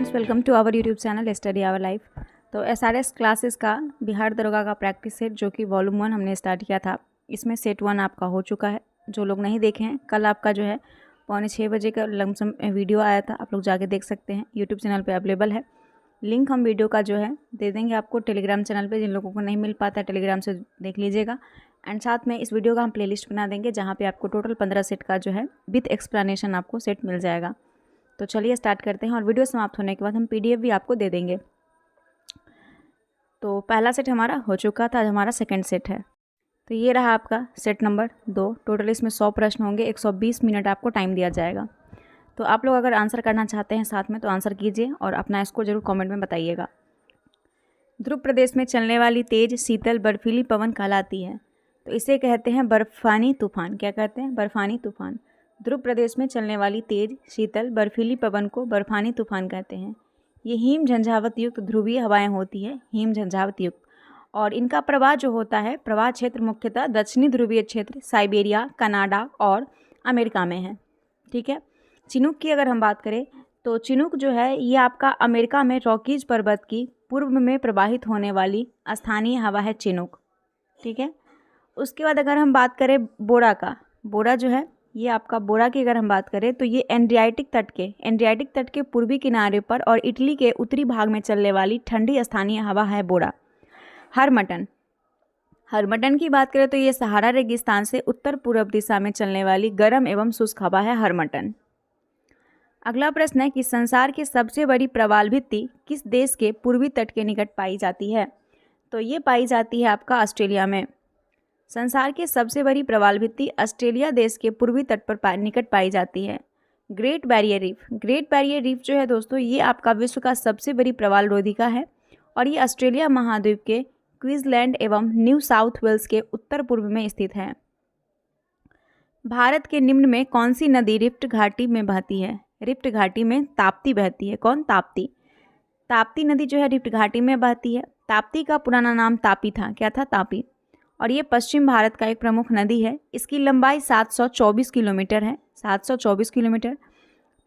Friends, welcome to our YouTube channel study hour life. तो SRS classes का बिहार दरोगा का प्रैक्टिस सेट जो कि वॉल्यूम 1 हमने स्टार्ट किया था, इसमें सेट 1 आपका हो चुका है। जो लोग नहीं देखे हैं, कल आपका जो है 5:45 का लमसम वीडियो आया था, आप लोग जाके देख सकते हैं, यूट्यूब चैनल पे अवेलेबल है। लिंक हम वीडियो का जो है दे देंगे आपको टेलीग्राम चैनल पे, जिन लोगों को नहीं मिल पाता टेलीग्राम से देख लीजिएगा। एंड साथ में इस वीडियो का हम प्लेलिस्ट बना देंगे जहाँ पे आपको टोटल 15 सेट का जो है विथ एक्सप्लेनेशन आपको सेट मिल जाएगा। तो चलिए स्टार्ट करते हैं, और वीडियो समाप्त होने के बाद हम पीडीएफ भी आपको दे देंगे। तो पहला सेट हमारा हो चुका था, आज हमारा सेकंड सेट है। तो ये रहा आपका सेट नंबर 2। टोटल इसमें 100 प्रश्न होंगे, 120 मिनट आपको टाइम दिया जाएगा। तो आप लोग अगर आंसर करना चाहते हैं साथ में तो आंसर कीजिए और अपना स्कोर जरूर कमेंट में बताइएगा। ध्रुव प्रदेश में चलने वाली तेज शीतल बर्फीली पवन कहलाती है, तो इसे कहते हैं बर्फानी तूफान। क्या कहते हैं? बर्फानी तूफान। ध्रुव प्रदेश में चलने वाली तेज शीतल बर्फीली पवन को बर्फानी तूफान कहते हैं। ये हिम झंझावत युक्त ध्रुवीय हवाएं होती है, हिम झंझावत युक्त, और इनका प्रवाह जो होता है, प्रवाह क्षेत्र मुख्यतः दक्षिणी ध्रुवीय क्षेत्र साइबेरिया, कनाडा और अमेरिका में है। ठीक है। चिनूक की अगर हम बात करें तो चिनूक जो है ये आपका अमेरिका में रॉकीज पर्वत की पूर्व में प्रवाहित होने वाली स्थानीय हवा है चिनूक। ठीक है। उसके बाद अगर हम बात करें बोरा का, बोरा जो है ये आपका बोरा की अगर हम बात करें तो ये एड्रियाटिक तट के पूर्वी किनारे पर और इटली के उत्तरी भाग में चलने वाली ठंडी स्थानीय हवा है बोरा। हरमटन की बात करें तो ये सहारा रेगिस्तान से उत्तर पूर्व दिशा में चलने वाली गर्म एवं शुष्क हवा है हरमटन। अगला प्रश्न है कि संसार की सबसे बड़ी प्रवाल भित्ति किस देश के पूर्वी तट के निकट पाई जाती है? तो ये पाई जाती है आपका ऑस्ट्रेलिया में। संसार की सबसे बड़ी प्रवाल भित्ति ऑस्ट्रेलिया देश के पूर्वी तट पर निकट पाई जाती है। ग्रेट बैरियर रीफ जो है दोस्तों, ये आपका विश्व का सबसे बड़ी प्रवाल रोधिका है और ये ऑस्ट्रेलिया महाद्वीप के क्वींसलैंड एवं न्यू साउथ वेल्स के उत्तर पूर्व में स्थित है। भारत के निम्न में कौन सी नदी रिफ्ट घाटी में बहती है? रिफ्ट घाटी में ताप्ती बहती है। कौन? ताप्ती। ताप्ती नदी जो है रिफ्ट घाटी में बहती है। ताप्ती का पुराना नाम तापी था। क्या था? तापी। और ये पश्चिम भारत का एक प्रमुख नदी है। इसकी लंबाई 724 किलोमीटर है। 724 किलोमीटर।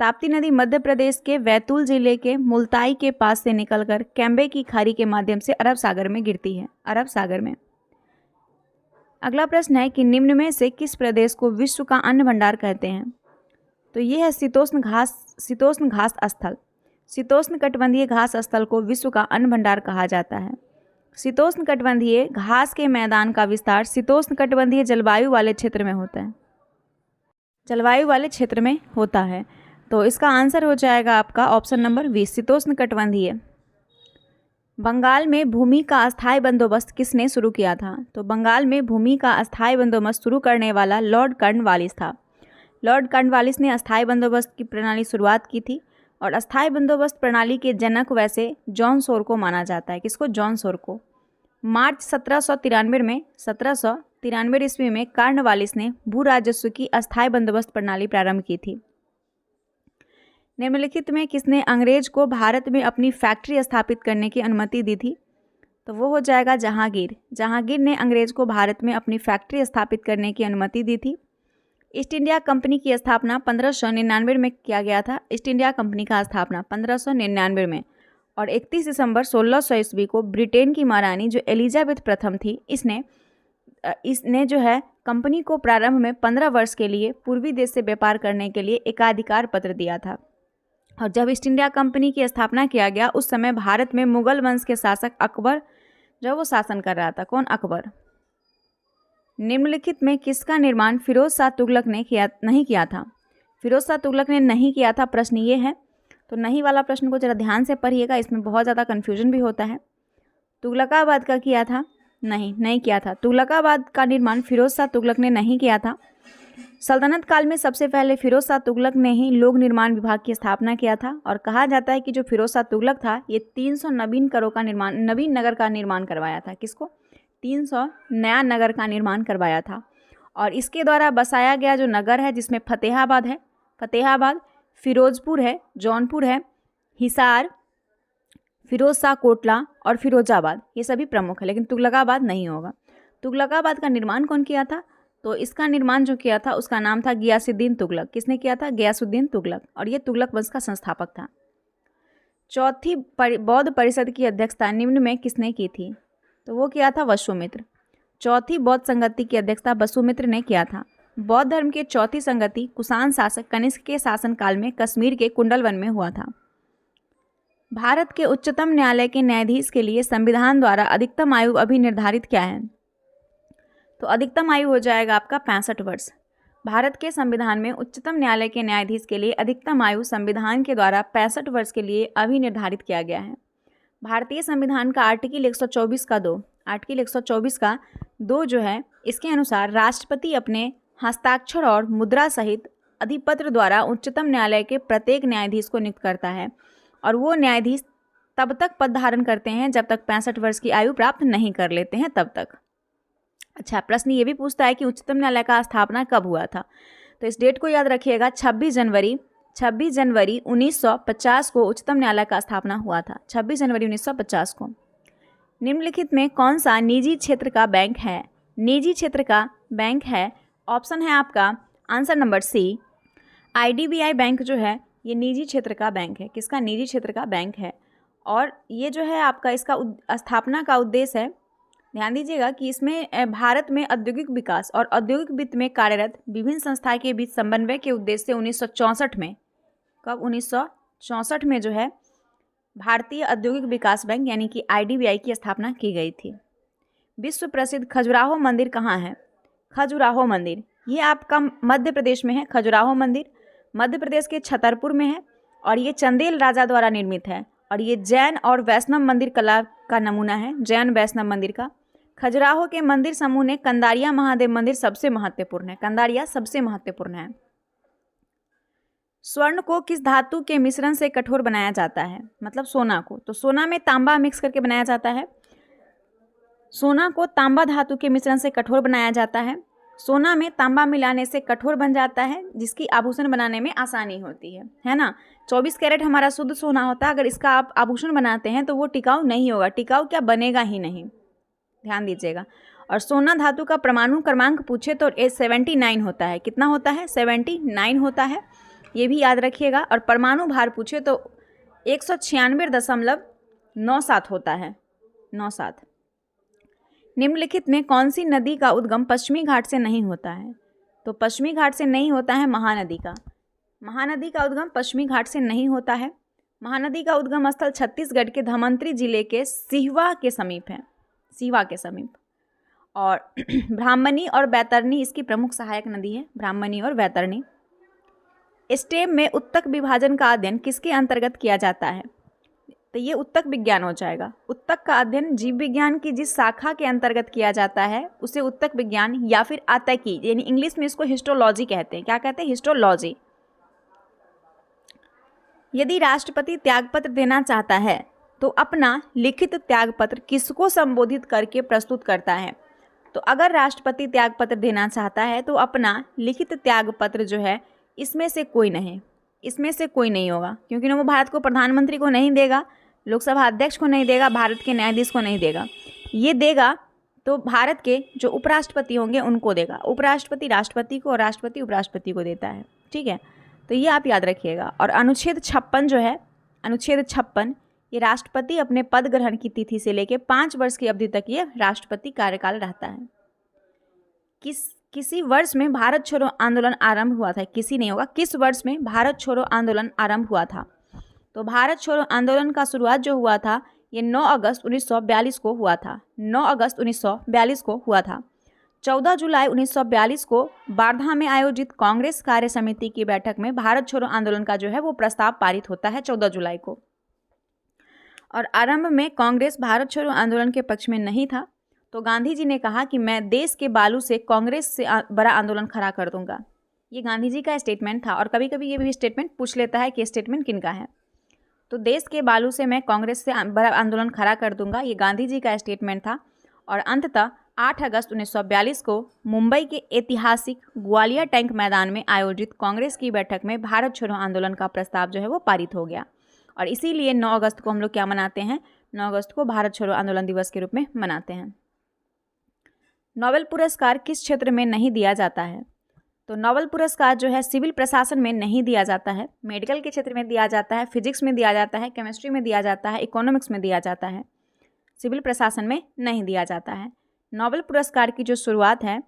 ताप्ती नदी मध्य प्रदेश के बैतूल जिले के मुल्ताई के पास से निकलकर कैम्बे की खाड़ी के माध्यम से अरब सागर में गिरती है। अरब सागर में। अगला प्रश्न है कि निम्न में से किस प्रदेश को विश्व का अन्न भंडार कहते हैं? तो ये है शीतोष्ण घास स्थल। शीतोष्ण कटिबंधीय घास स्थल को विश्व का अन्न भंडार कहा जाता है। शीतोष्ण कटिबंधीय घास के मैदान का विस्तार शीतोष्ण कटिबंधीय जलवायु वाले क्षेत्र में होता है। जलवायु वाले क्षेत्र में होता है। तो इसका आंसर हो जाएगा आपका ऑप्शन नंबर 20, शीतोष्ण कटिबंधीय। बंगाल में भूमि का अस्थायी बंदोबस्त किसने शुरू किया था? तो बंगाल में भूमि का अस्थायी बंदोबस्त शुरू करने वाला लॉर्ड कॉर्नवालिस था। लॉर्ड कॉर्नवालिस ने अस्थायी बंदोबस्त की प्रणाली शुरुआत की थी, और अस्थायी बंदोबस्त प्रणाली के जनक वैसे जॉन सोर को माना जाता है। किसको? जॉन सोर को। मार्च 1793 ईस्वी में कॉर्नवालिस ने भू राजस्व की अस्थायी बंदोबस्त प्रणाली प्रारंभ की थी। निम्नलिखित में किसने अंग्रेज को भारत में अपनी फैक्ट्री स्थापित करने की अनुमति दी थी? तो वो हो जाएगा जहांगीर। जहांगीर ने अंग्रेज को भारत में अपनी फैक्ट्री स्थापित करने की अनुमति दी थी। ईस्ट इंडिया कंपनी की स्थापना 1599 में किया गया था। ईस्ट इंडिया कंपनी का स्थापना 1599 में, और 31 दिसंबर 1600 ईस्वी को ब्रिटेन की महारानी जो एलिजाबेथ प्रथम थी, इसने जो है कंपनी को प्रारंभ में 15 वर्ष के लिए पूर्वी देश से व्यापार करने के लिए एकाधिकार पत्र दिया था। और जब ईस्ट इंडिया कंपनी की स्थापना किया गया, उस समय भारत में मुगल वंश के शासक अकबर जो वो शासन कर रहा था। कौन? अकबर। निम्नलिखित में किसका निर्माण फिरोज शाह तुगलक ने नहीं किया था? फिरोज शाह तुगलक ने नहीं किया था, प्रश्न ये है। तो नहीं वाला प्रश्न को जरा ध्यान से पढ़िएगा, इसमें बहुत ज़्यादा कन्फ्यूजन भी होता है। तुगलकाबाद का किया था? नहीं किया था। तुगलकाबाद का निर्माण फिरोज शाह तुगलक ने नहीं किया था। सल्तनत काल में सबसे पहले फिरोज शाह तुगलक ने ही लोक निर्माण विभाग की स्थापना किया था, और कहा जाता है कि जो फिरोज शाह तुगलक था ये 300 नवीन नगर का निर्माण करवाया था। किसको? 300 नया नगर का निर्माण करवाया था। और इसके द्वारा बसाया गया जो नगर है, जिसमें फतेहाबाद है, फिरोजपुर है, जौनपुर है, हिसार, फिरोज शाह कोटला और फिरोजाबाद, ये सभी प्रमुख है, लेकिन तुगलकाबाद नहीं होगा। तुगलकाबाद का निर्माण कौन किया था? तो इसका निर्माण जो किया था उसका नाम था गियासुद्दीन तुगलक। किसने किया था? गियासुद्दीन तुगलक, और ये तुगलक वंश का संस्थापक था। चौथी बौद्ध परिषद की अध्यक्षता निम्न में किसने की थी? तो वो किया था वसुमित्र। चौथी बौद्ध संगति की अध्यक्षता वसुमित्र ने किया था। बौद्ध धर्म की चौथी संगति कुषाण शासक कनिष्क के शासनकाल में कश्मीर के कुंडलवन में हुआ था। भारत के उच्चतम न्यायालय के न्यायाधीश के लिए संविधान द्वारा अधिकतम आयु अभी निर्धारित क्या है? तो अधिकतम आयु हो जाएगा आपका 65 वर्ष। भारत के संविधान में उच्चतम न्यायालय के न्यायाधीश के लिए अधिकतम आयु संविधान के द्वारा 65 वर्ष के लिए अभी निर्धारित किया गया है। भारतीय संविधान का आर्टिकल 124 का 2 जो है, इसके अनुसार राष्ट्रपति अपने हस्ताक्षर और मुद्रा सहित अधिपत्र द्वारा उच्चतम न्यायालय के प्रत्येक न्यायाधीश को नियुक्त करता है और वो न्यायाधीश तब तक पद धारण करते हैं जब तक 65 वर्ष की आयु प्राप्त नहीं कर लेते हैं, तब तक। अच्छा, प्रश्न ये भी पूछता है कि उच्चतम न्यायालय का स्थापना कब हुआ था? तो इस डेट को याद रखिएगा, 26 जनवरी 1950 को उच्चतम न्यायालय का स्थापना हुआ था। 26 जनवरी 1950 को। निम्नलिखित में कौन सा निजी क्षेत्र का बैंक है? निजी क्षेत्र का बैंक है, ऑप्शन है आपका answer number C, IDBI bank जो है ये निजी क्षेत्र का बैंक है। किसका? निजी क्षेत्र का बैंक है। और ये जो है आपका इसका स्थापना का उद्देश्य है, ध्यान दीजिएगा कि इसमें भारत में औद्योगिक विकास और औद्योगिक वित्त में कार्यरत विभिन्न संस्थाएं के बीच समन्वय के उद्देश्य से 1964 में, कब? 1964 में जो है भारतीय औद्योगिक विकास बैंक यानी कि IDBI की स्थापना की गई थी। विश्व प्रसिद्ध खजुराहो मंदिर कहाँ है? खजुराहो मंदिर ये आपका मध्य प्रदेश में है। खजुराहो मंदिर मध्य प्रदेश के छतरपुर में है और ये चंदेल राजा द्वारा निर्मित है और ये जैन और वैष्णव मंदिर कला का नमूना है, जैन वैष्णव मंदिर का। खजुराहो के मंदिर समूह ने कंदारिया महादेव मंदिर सबसे महत्वपूर्ण है। कंदारिया सबसे महत्वपूर्ण है। स्वर्ण को किस धातु के मिश्रण से कठोर बनाया जाता है? मतलब सोना को। तो सोना में तांबा मिक्स करके बनाया जाता है। सोना को तांबा धातु के मिश्रण से कठोर बनाया जाता है। सोना में तांबा मिलाने से कठोर बन जाता है, जिसकी आभूषण बनाने में आसानी होती है ना। 24 कैरेट हमारा शुद्ध सोना होता है। अगर इसका आप आभूषण बनाते हैं तो वो टिकाऊ नहीं होगा, टिकाऊ क्या बनेगा ही नहीं, ध्यान दीजिएगा। और सोना धातु का परमाणु क्रमांक पूछे तो 79 होता है। कितना होता है? 79 होता है, ये भी याद रखिएगा। और परमाणु भार पूछे तो 196.97 होता है, 97। निम्नलिखित में कौन सी नदी का उद्गम पश्चिमी घाट से नहीं होता है? तो पश्चिमी घाट से नहीं होता है महानदी का। महानदी का उद्गम पश्चिमी घाट से नहीं होता है। महानदी का उद्गम स्थल छत्तीसगढ़ के धमंतरी जिले के सिहवा के समीप है, सिहवा के समीप। और ब्राह्मणी और बैतरणी इसकी प्रमुख सहायक नदी है, ब्राह्मणी और बैतरणी। स्टेम में उत्तक विभाजन का अध्ययन किसके अंतर्गत किया जाता है? तो ये उत्तक विज्ञान हो जाएगा। उत्तक का अध्ययन जीव विज्ञान की जिस शाखा के अंतर्गत किया जाता है उसे उत्तक विज्ञान या फिर आतकी, यानी इंग्लिश में इसको हिस्टोलॉजी कहते हैं। क्या कहते हैं? हिस्टोलॉजी। यदि राष्ट्रपति त्यागपत्र देना चाहता है तो अपना लिखित त्यागपत्र किसको संबोधित करके प्रस्तुत करता है? तो अगर राष्ट्रपति त्यागपत्र देना चाहता है तो अपना लिखित त्यागपत्र जो है इसमें से कोई नहीं होगा, क्योंकि वो भारत को प्रधानमंत्री को नहीं देगा, लोकसभा अध्यक्ष को नहीं देगा, भारत के न्यायाधीश को नहीं देगा। ये देगा तो भारत के जो उपराष्ट्रपति होंगे उनको देगा। उपराष्ट्रपति राष्ट्रपति को और राष्ट्रपति उपराष्ट्रपति को देता है, ठीक है। तो ये आप याद रखिएगा। और अनुच्छेद 56 जो है, अनुच्छेद 56 ये राष्ट्रपति अपने पद ग्रहण की तिथि से लेकर 5 वर्ष की अवधि तक ये राष्ट्रपति कार्यकाल रहता है। किसी वर्ष में भारत छोड़ो आंदोलन आरंभ हुआ था? किसी नहीं होगा, किस वर्ष में भारत छोड़ो आंदोलन आरंभ हुआ था? तो भारत छोड़ो आंदोलन का शुरुआत जो हुआ था ये 9 अगस्त 1942 को हुआ था। 9 अगस्त 1942 को हुआ था। 14 जुलाई 1942 को वार्धा में आयोजित कांग्रेस कार्य समिति की बैठक में भारत छोड़ो आंदोलन का जो है वो प्रस्ताव पारित होता है 14 जुलाई को। और आरंभ में कांग्रेस भारत छोड़ो आंदोलन के पक्ष में नहीं था, तो गांधी जी ने कहा कि मैं देश के बालू से कांग्रेस से बड़ा आंदोलन खड़ा कर दूंगा। ये गांधी जी का स्टेटमेंट था। और कभी कभी ये भी स्टेटमेंट पूछ लेता है कि स्टेटमेंट किनका है। तो देश के बालू से मैं कांग्रेस से बड़ा आंदोलन खड़ा कर दूंगा, ये गांधी जी का स्टेटमेंट था। और अंततः 8 अगस्त 1942 को मुंबई के ऐतिहासिक ग्वालियर टैंक मैदान में आयोजित कांग्रेस की बैठक में भारत छोड़ो आंदोलन का प्रस्ताव जो है वो पारित हो गया। और इसीलिए 9 अगस्त को हम लोग क्या मनाते हैं? 9 अगस्त को भारत छोड़ो आंदोलन दिवस के रूप में मनाते हैं। नोबेल पुरस्कार किस क्षेत्र में नहीं दिया जाता है? तो नोबेल पुरस्कार जो है सिविल प्रशासन में नहीं दिया जाता है, मेडिकल के क्षेत्र में दिया जाता है, फिजिक्स में दिया जाता है, केमिस्ट्री में दिया जाता है, इकोनॉमिक्स में दिया जाता है, सिविल प्रशासन में नहीं दिया जाता है। नोबेल पुरस्कार की जो शुरुआत है,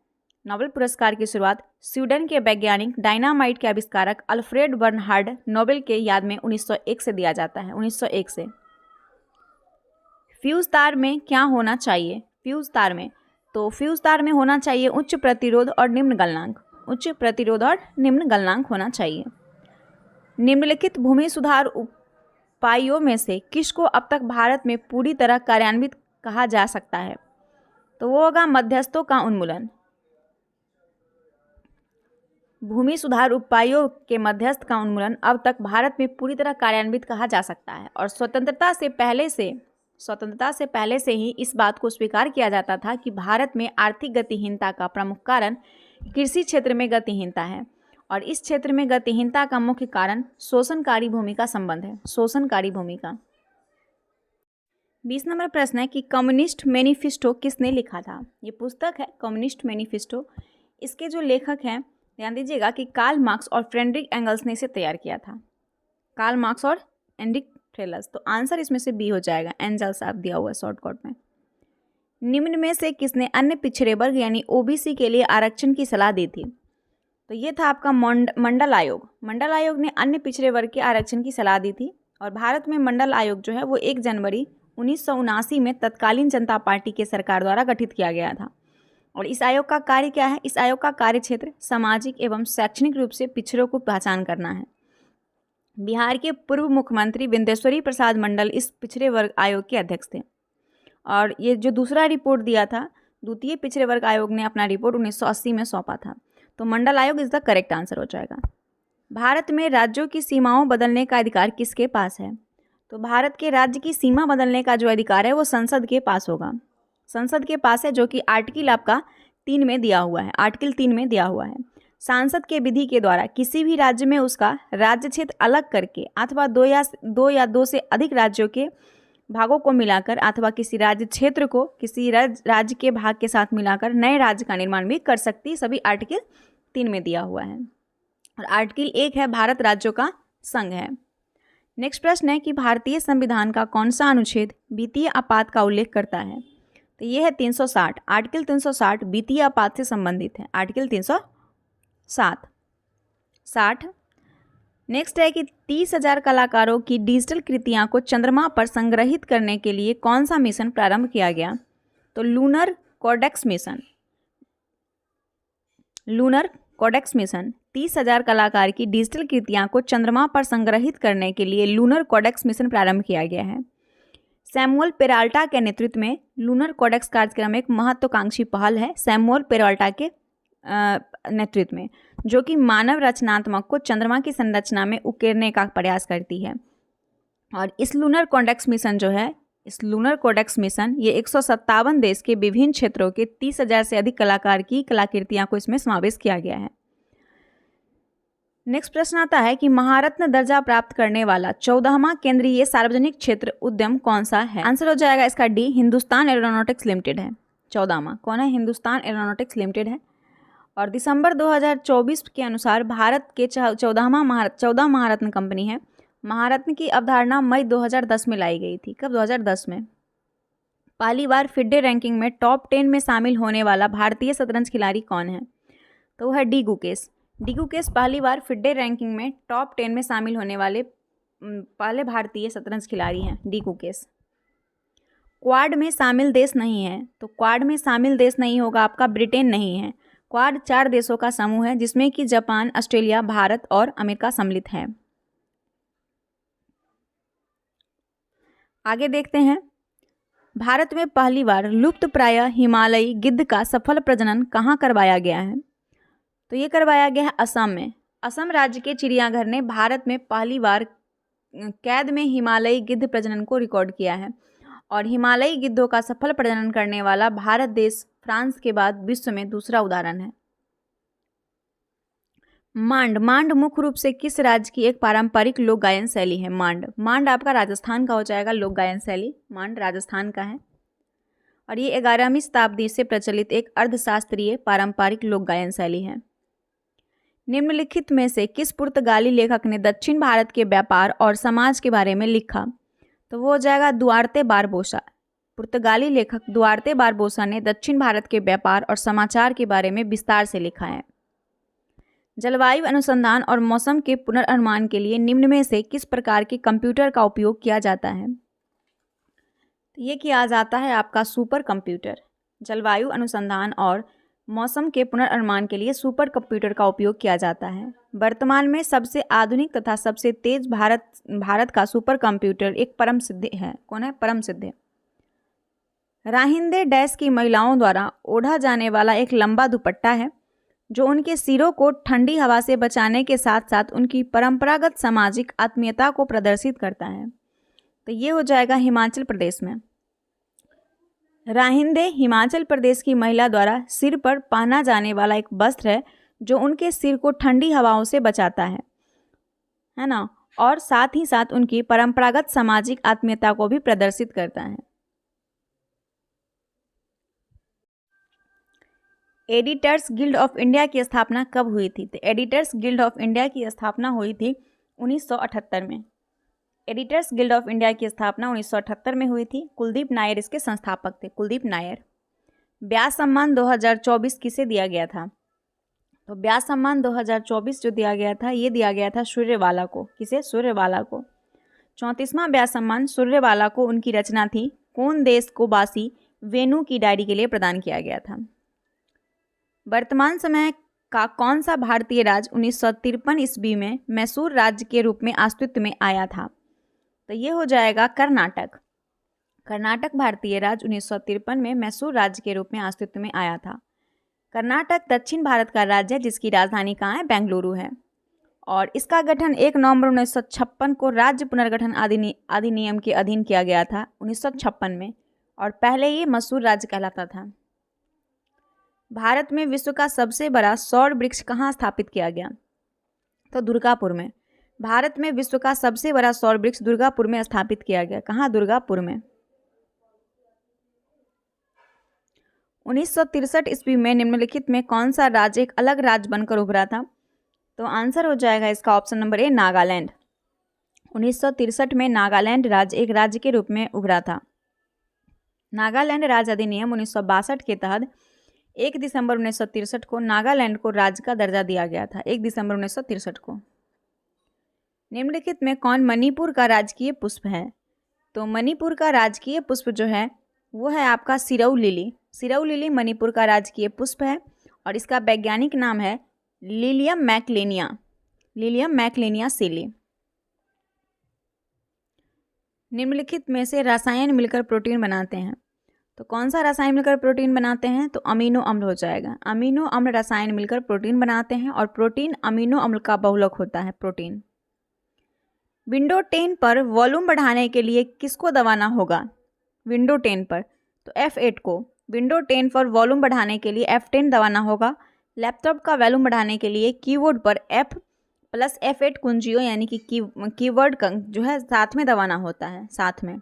नोबेल पुरस्कार की शुरुआत स्वीडन के वैज्ञानिक डायनामाइट के आविष्कारक अल्फ्रेड बर्नहार्ड नोबेल के याद में 1901 से दिया जाता है, 1901 से। फ्यूज तार में क्या होना चाहिए? फ्यूज तार में, तो फ्यूज तार में होना चाहिए उच्च प्रतिरोध और निम्न गलनांक, उच्च प्रतिरोध और निम्न गलनांक होना चाहिए। निम्नलिखित भूमि सुधार उपायों में से किसको अब तक भारत में पूरी तरह कार्यान्वित कहा जा सकता है? तो वो होगा मध्यस्थों का उन्मूलन। भूमि सुधार उपायों के मध्यस्थ का उन्मूलन अब तक भारत में पूरी तरह कार्यान्वित कहा जा सकता है। और स्वतंत्रता से पहले से ही इस बात को स्वीकार किया जाता था कि भारत में आर्थिक गतिहीनता का प्रमुख कारण कृषि क्षेत्र में गतिहीनता है, और इस क्षेत्र में गतिहीनता का मुख्य कारण शोषणकारी भूमि का संबंध है, शोषणकारी भूमि का। 20 नंबर प्रश्न है कि कम्युनिस्ट मैनिफेस्टो किसने लिखा था? ये पुस्तक है कम्युनिस्ट मैनिफेस्टो। इसके जो लेखक हैं ध्यान दीजिएगा कि कार्ल मार्क्स और फ्रेडरिक एंगल्स ने इसे तैयार किया था। कार्ल मार्क्स और एंड्रिक ट्रेलस। तो आंसर इसमें से बी हो जाएगा, एंजल्स आप दिया हुआ है शॉर्टकट में। निम्न में से किसने अन्य पिछड़े वर्ग यानी ओबीसी के लिए आरक्षण की सलाह दी थी? तो ये था आपका मंडल आयोग। मंडल आयोग ने अन्य पिछड़े वर्ग के आरक्षण की सलाह दी थी। और भारत में मंडल आयोग जो है वो 1 जनवरी 1979 में तत्कालीन जनता पार्टी के सरकार द्वारा गठित किया गया था। और इस आयोग का कार्य क्या है? इस आयोग का कार्य क्षेत्र सामाजिक एवं शैक्षणिक रूप से पिछड़ों को पहचान करना है। बिहार के पूर्व मुख्यमंत्री विंदेश्वरी प्रसाद मंडल इस पिछड़े वर्ग आयोग के अध्यक्ष थे। और ये जो दूसरा रिपोर्ट दिया था, द्वितीय पिछड़े वर्ग आयोग ने अपना रिपोर्ट 1980 में सौंपा था। तो मंडल आयोग इज द करेक्ट आंसर हो जाएगा। भारत में राज्यों की सीमाओं बदलने का अधिकार किसके पास है? तो भारत के राज्य की सीमा बदलने का जो अधिकार है वो संसद के पास होगा, संसद के पास है, जो कि आर्टिकल आपका 3 में दिया हुआ है, आर्टिकल 3 में दिया हुआ है। सांसद के विधि के द्वारा किसी भी राज्य में उसका राज्य क्षेत्र अलग करके अथवा दो या दो से अधिक राज्यों के भागों को मिलाकर अथवा किसी राज्य क्षेत्र को किसी राज्य के भाग के साथ मिलाकर नए राज्य का निर्माण भी कर सकती है। सभी आर्टिकल 3 में दिया हुआ है। और आर्टिकल 1 है भारत राज्यों का संघ है। नेक्स्ट प्रश्न है कि भारतीय संविधान का कौन सा अनुच्छेद वित्तीय आपात का उल्लेख करता है? तो ये है 360, आर्टिकल 360 वित्तीय आपात से संबंधित है, आर्टिकल 360। नेक्स्ट है कि 30,000 कलाकारों की डिजिटल कृतियां को चंद्रमा पर संग्रहित करने के लिए कौन सा मिशन प्रारंभ किया गया? तो lunar codex mission. Lunar codex mission 30,000 कलाकार की डिजिटल कृतियां को चंद्रमा पर संग्रहित करने के लिए लूनर कोडेक्स मिशन प्रारंभ किया गया है। सैमुअल पेराल्टा के नेतृत्व में लूनर कोडेक्स कार्यक्रम एक महत्वाकांक्षी पहल है, सैमुअल पेराल्टा के नेतृत्व में, जो कि मानव रचनात्मक को चंद्रमा की संरचना में उकेरने का प्रयास करती है। और इस लूनर कोडेक्स मिशन जो है, इस लूनर कोडेक्स मिशन ये 157 देश के विभिन्न क्षेत्रों के 30,000 से अधिक कलाकार की कलाकृतियां को इसमें समावेश किया गया है। नेक्स्ट प्रश्न आता है कि महारत्न दर्जा प्राप्त करने वाला 14वां केंद्रीय सार्वजनिक क्षेत्र उद्यम कौन सा है? आंसर हो जाएगा इसका डी, हिंदुस्तान एरोनॉटिक्स लिमिटेड है। 14वां कौन है? हिंदुस्तान एरोनॉटिक्स लिमिटेड है। और दिसंबर 2024 के अनुसार भारत के 14 महारत्न कंपनी है। महारत्न की अवधारणा मई 2010 में लाई गई थी। कब? 2010 में। पहली बार फिडे रैंकिंग में टॉप 10 में शामिल होने वाला भारतीय शतरंज खिलाड़ी कौन है? तो वो है डी गुकेश। डी गुकेश पहली बार फिडे रैंकिंग में टॉप 10 में शामिल होने वाले पहले भारतीय शतरंज खिलाड़ी हैं, डी गुकेश। क्वाड में शामिल देश नहीं है, तो क्वाड में शामिल देश नहीं होगा आपका ब्रिटेन नहीं है। क्वाड 4 देशों का समूह है जिसमें कि जापान, ऑस्ट्रेलिया, भारत और अमेरिका सम्मिलित है। आगे देखते हैं, भारत में पहली बार लुप्तप्राय हिमालयी गिद्ध का सफल प्रजनन कहाँ करवाया गया है? तो ये करवाया गया है असम में। असम राज्य के चिड़ियाघर ने भारत में पहली बार कैद में हिमालयी गिद्ध प्रजनन को रिकॉर्ड किया है। और हिमालयी गिद्धों का सफल प्रजनन करने वाला भारत देश फ्रांस के बाद विश्व में दूसरा उदाहरण है। मांड मुख्य रूप से किस राज्य की एक पारंपरिक लोक गायन शैली है? मांड आपका राजस्थान का हो जाएगा। लोक गायन शैली मांड राजस्थान का है। और ये 11वीं शताब्दी से प्रचलित एक अर्धशास्त्रीय पारंपरिक लोक गायन शैली है। निम्नलिखित में से किस पुर्तगाली लेखक ने दक्षिण भारत के व्यापार और समाज के बारे में लिखा? तो वो हो जाएगा दुआर्ते बारबोसा। पुर्तगाली लेखक दुआर्ते बारबोसा ने दक्षिण भारत के व्यापार और समाचार के बारे में विस्तार से लिखा है। जलवायु अनुसंधान और मौसम के पुनर्नुमान के लिए निम्न में से किस प्रकार के कंप्यूटर का उपयोग किया जाता है? ये किया जाता है आपका सुपर कंप्यूटर। जलवायु अनुसंधान और मौसम के पुनर्नुमान के लिए सुपर कंप्यूटर का उपयोग किया जाता है। वर्तमान में सबसे आधुनिक तथा सबसे तेज भारत का सुपर कंप्यूटर एक परम सिद्ध है। कौन है? परम सिद्ध। राहिंदे डैश की महिलाओं द्वारा ओढ़ा जाने वाला एक लंबा दुपट्टा है जो उनके सिरों को ठंडी हवा से बचाने के साथ साथ उनकी परंपरागत सामाजिक आत्मीयता को प्रदर्शित करता है। तो ये हो जाएगा हिमाचल प्रदेश में। राहिंदे हिमाचल प्रदेश की महिला द्वारा सिर पर पहना जाने वाला एक वस्त्र है जो उनके सिर को ठंडी हवाओं से बचाता है ना, और साथ ही साथ उनकी परंपरागत सामाजिक आत्मीयता को भी प्रदर्शित करता है। एडिटर्स गिल्ड ऑफ इंडिया की स्थापना कब हुई थी? तो एडिटर्स गिल्ड ऑफ इंडिया की स्थापना हुई थी 1978 में। एडिटर्स गिल्ड ऑफ इंडिया की स्थापना 1978 में हुई थी। कुलदीप नायर इसके संस्थापक थे, कुलदीप नायर। व्यास सम्मान 2024 किसे दिया गया था? तो व्यास सम्मान 2024 जो दिया गया था, ये दिया गया था सूर्यवाला को। किसे? सूर्यवाला को। 34वां व्यास सम्मान सूर्यवाला को उनकी रचना थी कौन देश को बासी वेणु की डायरी के लिए प्रदान किया गया था। वर्तमान समय का कौन सा भारतीय राज्य 1953 ईस्वी में मैसूर राज्य के रूप में अस्तित्व में आया था? तो ये हो जाएगा कर्नाटक। कर्नाटक भारतीय राज्य 1953 में मैसूर राज्य के रूप में अस्तित्व में आया था। कर्नाटक दक्षिण भारत का राज्य है जिसकी राजधानी कहाँ है? बेंगलुरु है। और इसका गठन 1 नवंबर 1956 को राज्य पुनर्गठन अधिनियम के अधीन किया गया था 1956 में, और पहले ये मैसूर राज्य कहलाता था। भारत में विश्व का सबसे बड़ा सौर वृक्ष कहाँ स्थापित किया गया? तो दुर्गापुर में। भारत में विश्व का सबसे बड़ा सौर वृक्ष दुर्गापुर में स्थापित किया गया। कहाँ? दुर्गापुर में। 1963 ईस्वी में निम्नलिखित में कौन सा राज्य एक अलग राज्य बनकर उभरा था? तो आंसर हो जाएगा इसका ऑप्शन नंबर ए, नागालैंड। 1963 में नागालैंड राज्य एक राज्य के रूप में उभरा था। नागालैंड राज्य अधिनियम 1962 के तहत 1 दिसंबर 1963 को नागालैंड को राज्य का दर्जा दिया गया था। 1 दिसंबर 1963 को। निम्नलिखित में कौन मणिपुर का राजकीय पुष्प है? तो मणिपुर का राजकीय पुष्प जो है वो है आपका सिरऊ लिली। सिरऊ लिली मणिपुर का राजकीय पुष्प है और इसका वैज्ञानिक नाम है लिलियम मैकलेनिया। लिलियम मैकलेनिया सिली। निम्नलिखित में से रसायन मिलकर प्रोटीन बनाते हैं। तो कौन सा रसायन मिलकर प्रोटीन बनाते हैं? तो अमीनो अम्ल हो जाएगा। अमीनो अम्ल रसायन मिलकर प्रोटीन बनाते हैं और प्रोटीन अमीनो अम्ल का बहुलक होता है प्रोटीन। विंडो 10 पर वॉल्यूम बढ़ाने के लिए किसको दबाना होगा? विंडो 10 पर तो F8 को। विंडो 10 पर वॉल्यूम बढ़ाने के लिए F10 दबाना होगा। लैपटॉप का वॉल्यूम बढ़ाने के लिए कीबोर्ड पर F+F8 कुंजियों यानी कि कीवर्ड का जो है साथ में दबाना होता है, साथ में।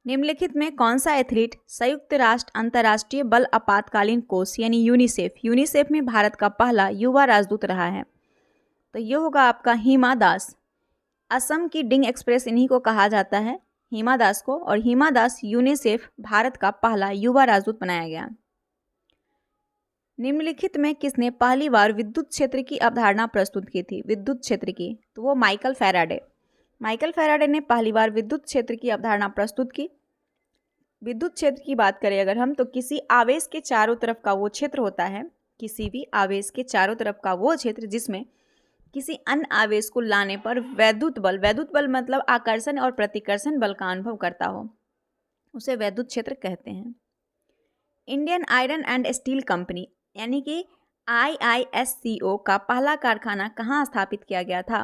निम्नलिखित में कौन सा एथलीट संयुक्त राष्ट्र अंतर्राष्ट्रीय बल आपातकालीन कोष यानी यूनिसेफ में भारत का पहला युवा राजदूत रहा है? तो ये होगा आपका हिमा दास। असम की डिंग एक्सप्रेस इन्हीं को कहा जाता है, हिमा दास को, और हिमा दास यूनिसेफ भारत का पहला युवा राजदूत बनाया गया। निम्नलिखित में किसने पहली बार विद्युत क्षेत्र की अवधारणा प्रस्तुत की थी? विद्युत क्षेत्र की, तो वो माइकल फैराडे। माइकल फैराडे ने पहली बार विद्युत क्षेत्र की अवधारणा प्रस्तुत की। विद्युत क्षेत्र की बात करें अगर हम, तो किसी आवेश के चारों तरफ का वो क्षेत्र होता है, किसी भी आवेश के चारों तरफ का वो क्षेत्र जिसमें किसी अन्य आवेश को लाने पर वैद्युत बल मतलब आकर्षण और प्रतिकर्षण बल का अनुभव करता हो, उसे वैद्युत क्षेत्र कहते हैं। Indian iron and steel company यानी कि IISCO का पहला कारखाना कहाँ स्थापित किया गया था?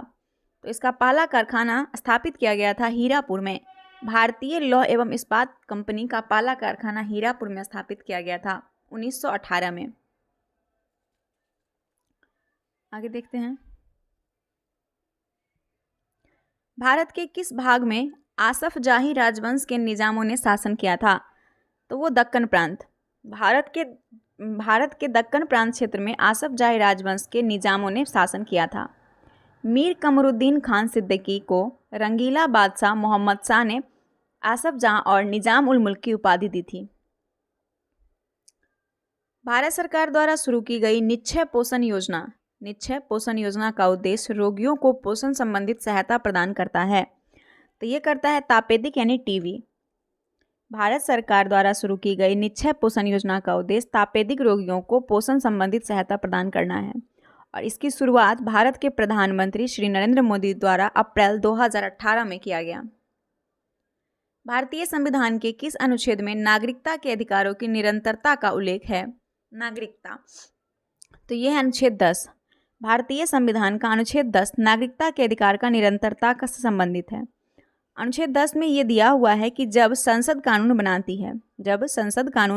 तो इसका पहला कारखाना स्थापित किया गया था हीरापुर में। भारतीय लौह एवं इस्पात कंपनी का पहला कारखाना हीरापुर में स्थापित किया गया था 1918 में। आगे देखते हैं। भारत के किस भाग में आसफ जाही राजवंश के निजामों ने शासन किया था? तो वो दक्कन प्रांत। भारत के भारत के दक्कन प्रांत क्षेत्र में आसफ जाही राजवंश के निजामों ने शासन किया था। मीर कमरुद्दीन खान सिद्दीकी को रंगीला बादशाह मोहम्मद शाह ने आसफ जहाँ और निजाम उल मुल्क की उपाधि दी थी। भारत सरकार द्वारा शुरू की गई निक्षय पोषण योजना। निक्षय पोषण योजना का उद्देश्य रोगियों को पोषण संबंधित सहायता प्रदान करता है। तो ये करता है तापेदिक यानी टीबी। भारत सरकार द्वारा शुरू की गई निक्षय पोषण योजना का उद्देश्य तापेदिक रोगियों को पोषण संबंधित सहायता प्रदान करना है और इसकी शुरुआत भारत के प्रधानमंत्री श्री नरेंद्र मोदी द्वारा अप्रैल 2018 में किया गया। भारतीय संविधान के किस अनुच्छेद में नागरिकता के अधिकारों की निरंतरता का उल्लेख है? नागरिकता, तो यह है अनुच्छेद 10। भारतीय संविधान का अनुच्छेद 10 नागरिकता के अधिकार का निरंतरता का संबंधित है। अनुच्छेद 10 में ये दिया हुआ है कि जब संसद कानून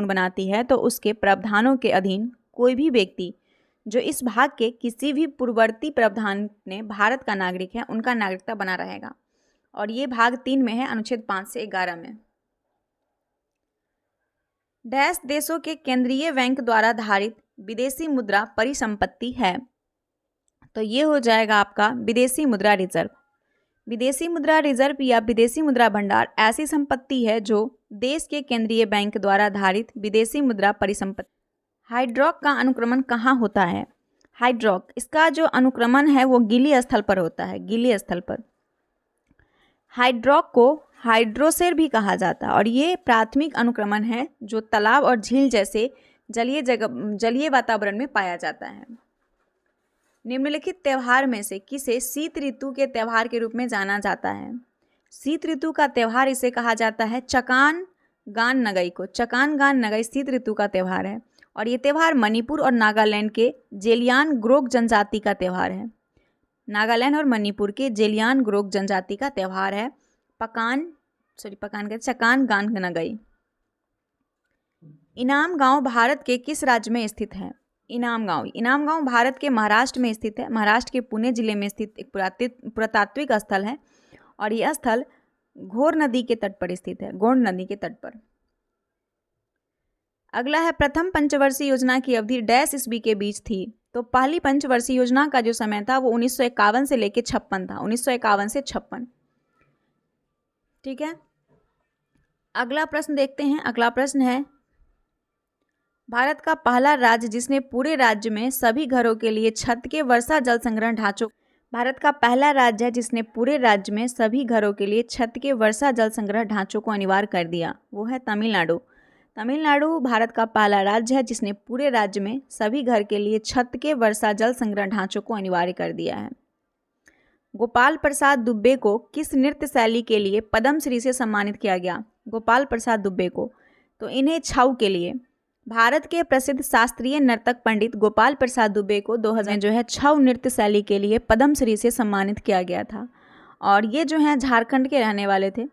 बनाती है तो उसके प्रावधानों के अधीन कोई भी व्यक्ति जो इस भाग के किसी भी पूर्ववर्ती प्रावधान में भारत का नागरिक है उनका नागरिकता बना रहेगा और ये भाग 3 में है, अनुच्छेद 5 से 11 में। डैश देशों के केंद्रीय बैंक द्वारा धारित विदेशी मुद्रा परिसंपत्ति है? तो ये हो जाएगा आपका विदेशी मुद्रा रिजर्व। विदेशी मुद्रा रिजर्व या विदेशी मुद्रा भंडार ऐसी संपत्ति है जो देश के केंद्रीय बैंक द्वारा धारित विदेशी मुद्रा परिसंपत्ति। हाइड्रॉक का अनुक्रमण कहाँ होता है? हाइड्रॉक, इसका जो अनुक्रमण है वो गीली स्थल पर होता है, गीली स्थल पर। हाइड्रॉक को हाइड्रोसेर भी कहा जाता है और ये प्राथमिक अनुक्रमण है जो तालाब और झील जैसे जलीय वातावरण में पाया जाता है। निम्नलिखित त्योहार में से किसे शीत ऋतु के त्योहार के रूप में जाना जाता है? शीत ऋतु का त्योहार इसे कहा जाता है चकान गान नगई को। चकान गान नगई शीत ऋतु का त्योहार है और ये त्योहार मणिपुर और नागालैंड के जेलियांगरोंग जनजाति का त्योहार है। नागालैंड और मणिपुर के जेलियांगरोंग जनजाति का त्योहार है चकान गान नगई। इनाम गांव भारत के किस राज्य में स्थित है? इनाम गांव भारत के महाराष्ट्र में स्थित है। महाराष्ट्र के पुणे जिले में स्थित एक पुरातात्विक स्थल है और यह स्थल घोर नदी के तट पर स्थित है, गोंड नदी के तट पर। अगला है प्रथम पंचवर्षीय योजना की अवधि डैश ईस्वी के बीच थी? तो पहली पंचवर्षीय योजना का जो समय था वो 1951 से लेकर 56 था, 1951 से 56। ठीक है, अगला प्रश्न देखते हैं। अगला प्रश्न है भारत का पहला राज्य जिसने पूरे राज्य में सभी घरों के लिए छत के वर्षा जल संग्रहण ढांचों। भारत का पहला राज्य है जिसने पूरे राज्य में सभी घरों के लिए छत के वर्षा जल संग्रह ढांचों को अनिवार्य कर दिया, वो है तमिलनाडु। तमिलनाडु भारत का पहला राज्य है जिसने पूरे राज्य में सभी घर के लिए छत के वर्षा जल संग्रह ढांचों को अनिवार्य कर दिया है। गोपाल प्रसाद दुबे को किस नृत्य शैली के लिए पद्मश्री से सम्मानित किया गया? गोपाल प्रसाद दुबे को, तो इन्हें छऊ के लिए। भारत के प्रसिद्ध शास्त्रीय नर्तक पंडित गोपाल प्रसाद दुबे को 2000 जो है छऊ नृत्य शैली के लिए पद्मश्री से सम्मानित किया गया था और ये जो है झारखंड के रहने वाले थे।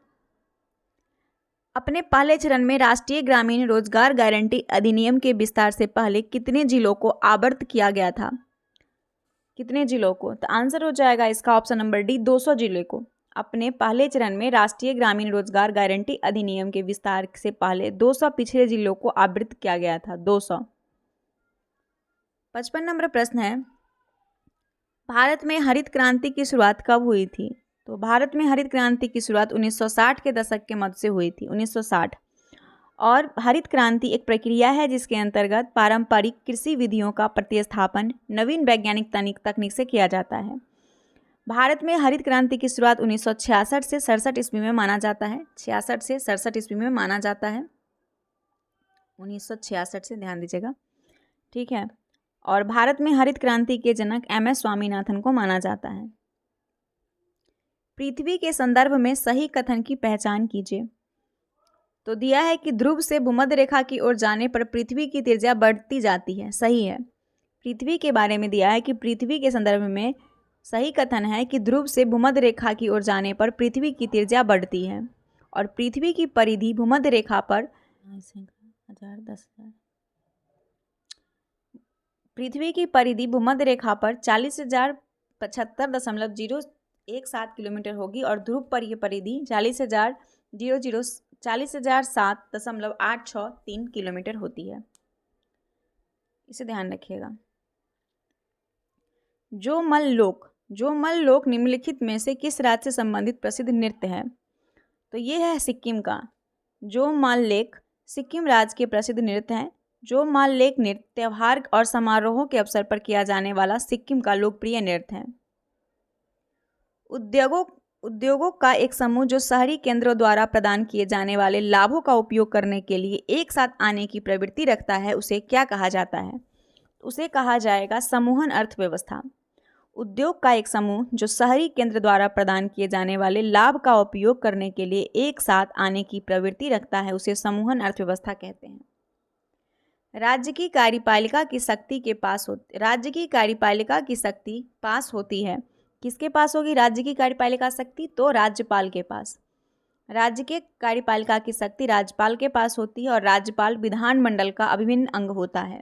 अपने पहले चरण में राष्ट्रीय ग्रामीण रोजगार गारंटी अधिनियम के विस्तार से पहले कितने जिलों को आवृत किया गया था? कितने जिलों को? तो आंसर हो जाएगा इसका ऑप्शन नंबर डी, 200 जिले को। अपने पहले चरण में राष्ट्रीय ग्रामीण रोजगार गारंटी अधिनियम के विस्तार से पहले 200 पिछड़े जिलों को आवृत किया गया था, 200। 55 नंबर प्रश्न है भारत में हरित क्रांति की शुरुआत कब हुई थी? तो भारत में हरित क्रांति की शुरुआत 1960 के दशक के मध्य से हुई थी, 1960। और हरित क्रांति एक प्रक्रिया है जिसके अंतर्गत पारंपरिक कृषि विधियों का प्रतिस्थापन नवीन वैज्ञानिक तकनीक से किया जाता है। भारत में हरित क्रांति की शुरुआत 1966 से 67 ईस्वी में माना जाता है, 66 से 67 ईस्वी में माना जाता है, 1966 से, ध्यान दीजिएगा। ठीक है, और भारत में हरित क्रांति के जनक MS स्वामीनाथन को माना जाता है। पृथ्वी के संदर्भ में सही कथन की पहचान कीजिए। तो दिया है कि ध्रुव से भूमध्य रेखा की ओर जाने पर पृथ्वी की त्रिज्या बढ़ती जाती है, सही है। पृथ्वी के बारे में दिया है कि पृथ्वी के संदर्भ में सही कथन है कि ध्रुव से भूमध्य रेखा की ओर जाने पर पृथ्वी की त्रिज्या बढ़ती है और पृथ्वी की परिधि भूमध्य रेखा पर पृथ्वी की परिधि भूमध्य रेखा पर 40,075.017 किलोमीटर होगी और ध्रुव पर यह परिधि 40,007.863 किलोमीटर होती है। इसे ध्यान रखिएगा। जो मल लोक निम्नलिखित में से किस राज्य से संबंधित प्रसिद्ध नृत्य है? तो ये है सिक्किम का। जो माल लेक सिक्किम राज्य के प्रसिद्ध नृत्य है। जो माल लेक नृत्य त्योहार और समारोहों के अवसर पर किया जाने वाला सिक्किम का लोकप्रिय नृत्य है। उद्योगों का एक समूह जो शहरी केंद्रों द्वारा प्रदान किए जाने वाले लाभों का उपयोग करने के लिए एक साथ आने की प्रवृत्ति रखता है, उसे क्या कहा जाता है? उसे कहा जाएगा समूहन अर्थव्यवस्था। उद्योग का एक समूह जो शहरी केंद्र द्वारा प्रदान किए जाने वाले लाभ का उपयोग करने के लिए एक साथ आने की प्रवृत्ति रखता है, उसे समूहन अर्थव्यवस्था कहते हैं। राज्य की कार्यपालिका की शक्ति पास होती है। किसके पास होगी राज्य की कार्यपालिका शक्ति? तो राज्यपाल के पास। राज्य के कार्यपालिका की शक्ति राज्यपाल के पास होती है और राज्यपाल विधानमंडल का अभिन्न अंग होता है।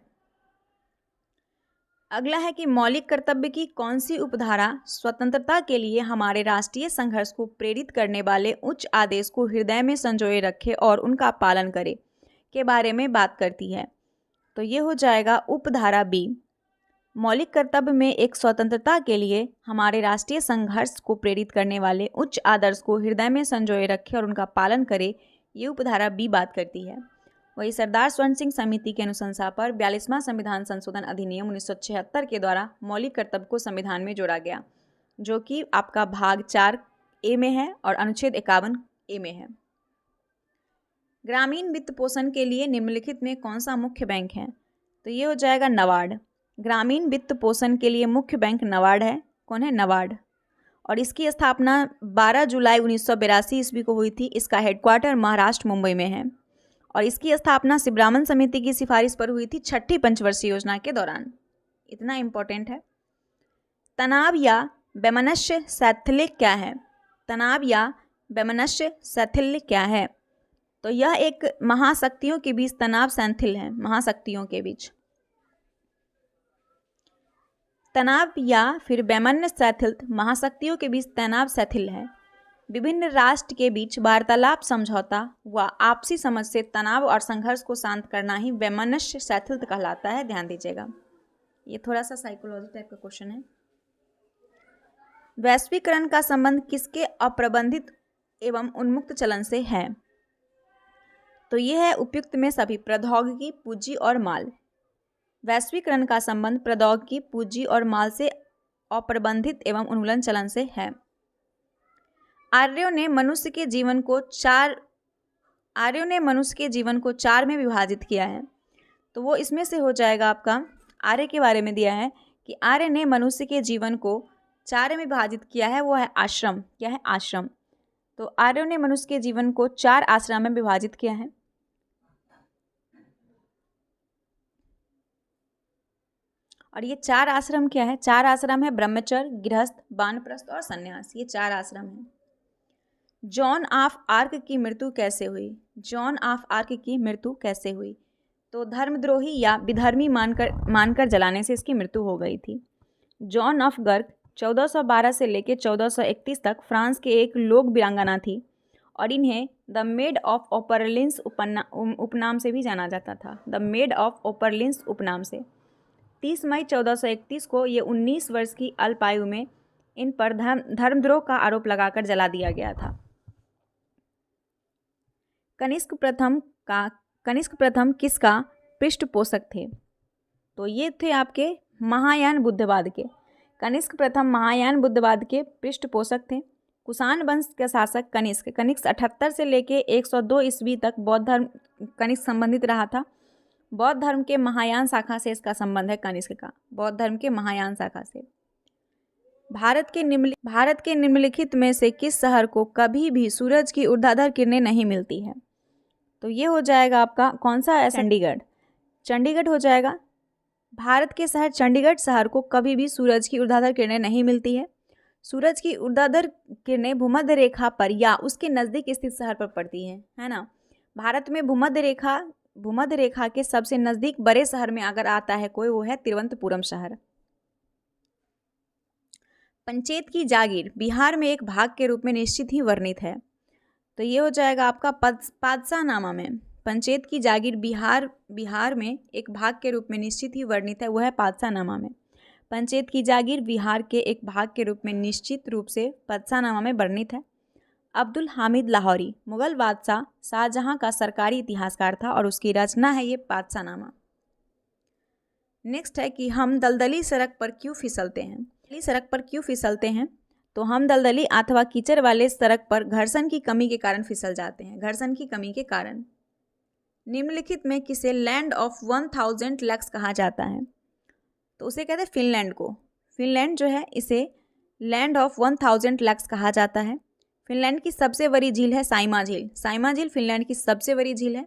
अगला है कि मौलिक कर्तव्य की कौन सी उपधारा स्वतंत्रता के लिए हमारे राष्ट्रीय संघर्ष को प्रेरित करने वाले उच्च आदेश को हृदय में संजोए रखे और उनका पालन करे के बारे में बात करती है? तो ये हो जाएगा उपधारा बी। मौलिक कर्तव्य में एक स्वतंत्रता के लिए हमारे राष्ट्रीय संघर्ष को प्रेरित करने वाले उच्च आदर्श को हृदय में संजोए रखे और उनका पालन करे, ये उपधारा बी बात करती है। वही सरदार स्वर्ण सिंह समिति के अनुशंसा पर 42वां संविधान संशोधन अधिनियम 1976 के द्वारा मौलिक कर्तव्य को संविधान में जोड़ा गया, जो कि आपका भाग 4A में है और अनुच्छेद 51A में है। ग्रामीण वित्त पोषण के लिए निम्नलिखित में कौन सा मुख्य बैंक है? तो ये हो जाएगा नबार्ड। ग्रामीण वित्त पोषण के लिए मुख्य बैंक नबार्ड है। कौन है? नबार्ड। और इसकी स्थापना 12 जुलाई 1982 ईस्वी को हुई थी। इसका हेडक्वार्टर महाराष्ट्र मुंबई में है और इसकी स्थापना सिब्रामन समिति की सिफारिश पर हुई थी 6ठी पंचवर्षीय योजना के दौरान। इतना इंपॉर्टेंट है। तनाव या वैमनस्य शैथिल्य क्या है? तनाव या वैमनस्य शैथिल्य क्या है? तो यह एक महाशक्तियों के बीच तनाव शैथिल्य है। महाशक्तियों के बीच तनाव या फिर वैमनस्य शैथिल्य महाशक्तियों के बीच तनाव शैथिल्य है। विभिन्न राष्ट्र के बीच वार्तालाप, समझौता व आपसी समझ से तनाव और संघर्ष को शांत करना ही वैमनस्य शैथिल्य कहलाता है। ध्यान दीजिएगा, ये थोड़ा सा साइकोलॉजी टाइप का क्वेश्चन है। वैश्वीकरण का संबंध किसके अप्रबंधित एवं उन्मुक्त चलन से है? तो ये है उपयुक्त में सभी प्रौद्योगिकी, पूंजी और माल। वैश्वीकरण का संबंध प्रौद्योगिकी, पूंजी और माल से अप्रबंधित एवं उन्मूलन चलन से है। आर्यों ने मनुष्य के जीवन को चार में विभाजित किया है। तो वो इसमें से हो जाएगा आपका आर्य के बारे में दिया है कि आर्य ने मनुष्य के जीवन को 4 में विभाजित किया है। वो है आश्रम। क्या है? आश्रम। तो आर्यों ने मनुष्य के जीवन को 4 आश्रम में विभाजित किया है। और ये 4 आश्रम क्या है? 4 आश्रम है ब्रह्मचर्य, गृहस्थ, वानप्रस्थ और सन्यास। ये 4 आश्रम हैं। जॉन ऑफ आर्क की मृत्यु कैसे हुई? जॉन ऑफ आर्क की मृत्यु कैसे हुई? तो धर्मद्रोही या विधर्मी मानकर जलाने से इसकी मृत्यु हो गई थी। जॉन ऑफ गर्क 1412 से लेकर 1431 तक फ्रांस के एक लोक वीरांगना थी और इन्हें द मेड ऑफ ओपरलिंस उपनाम से भी जाना जाता था। द मेड ऑफ ओपरलिंस उपनाम से 30 मई 1431 को ये 19 वर्ष की अल्पायु में इन पर धर्मद्रोह का आरोप लगाकर जला दिया गया था। कनिष्क प्रथम किसका पृष्ठपोषक थे? तो ये थे आपके महायान बुद्धवाद के। कनिष्क प्रथम महायान बुद्धवाद के पृष्ठपोषक थे। कुषाण वंश के शासक कनिष्क 78 से लेके 102 ईस्वी तक बौद्ध धर्म कनिष्क संबंधित रहा था। बौद्ध धर्म के महायान शाखा से इसका संबंध है कनिष्क का। बौद्ध धर्म के महायान शाखा से। भारत के निम्नलिखित में से किस शहर को कभी भी सूरज की ऊर्ध्वाधर किरणें नहीं मिलती है? तो ये हो जाएगा आपका कौन सा है? चंडीगढ़। चंडीगढ़ हो जाएगा। भारत के शहर चंडीगढ़ शहर को कभी भी सूरज की ऊर्ध्वाधर किरणें नहीं मिलती है। सूरज की ऊर्ध्वाधर किरणें भूमध्य रेखा पर या उसके नज़दीक स्थित शहर पर पड़ती हैं, है ना। भारत में भूमध्य रेखा के सबसे नज़दीक बड़े शहर में अगर आता है कोई, वो है तिरुवनंतपुरम शहर। पंचेत की जागीर बिहार में एक भाग के रूप में निश्चित ही वर्णित है। तो ये हो जाएगा आपका पादशाहनामा में। पंचेत की जागीर बिहार में एक भाग के रूप में निश्चित ही वर्णित है, वह है पातशाहनामा में। पंचेत की जागीर बिहार के एक भाग के रूप में निश्चित रूप से पातशाहनामा में वर्णित है। अब्दुल हामिद लाहौरी मुगल बादशाह शाहजहां का सरकारी इतिहासकार था और उसकी रचना है ये पातशाहनामा। नेक्स्ट है कि हम दलदली सड़क पर क्यों फिसलते हैं। दलदली सड़क पर क्यों फिसलते हैं? तो हम दलदली अथवा कीचड़ वाले सड़क पर घर्षण की कमी के कारण फिसल जाते हैं। घर्षण की कमी के कारण। निम्नलिखित में किसे लैंड ऑफ 1000 लैक्स कहा जाता है? तो उसे कहते हैं फिनलैंड को। फिनलैंड जो है इसे लैंड ऑफ 1000 लैक्स कहा जाता है। फिनलैंड की सबसे बड़ी झील है साइमा झील। साइमा झील फिनलैंड की सबसे बड़ी झील है।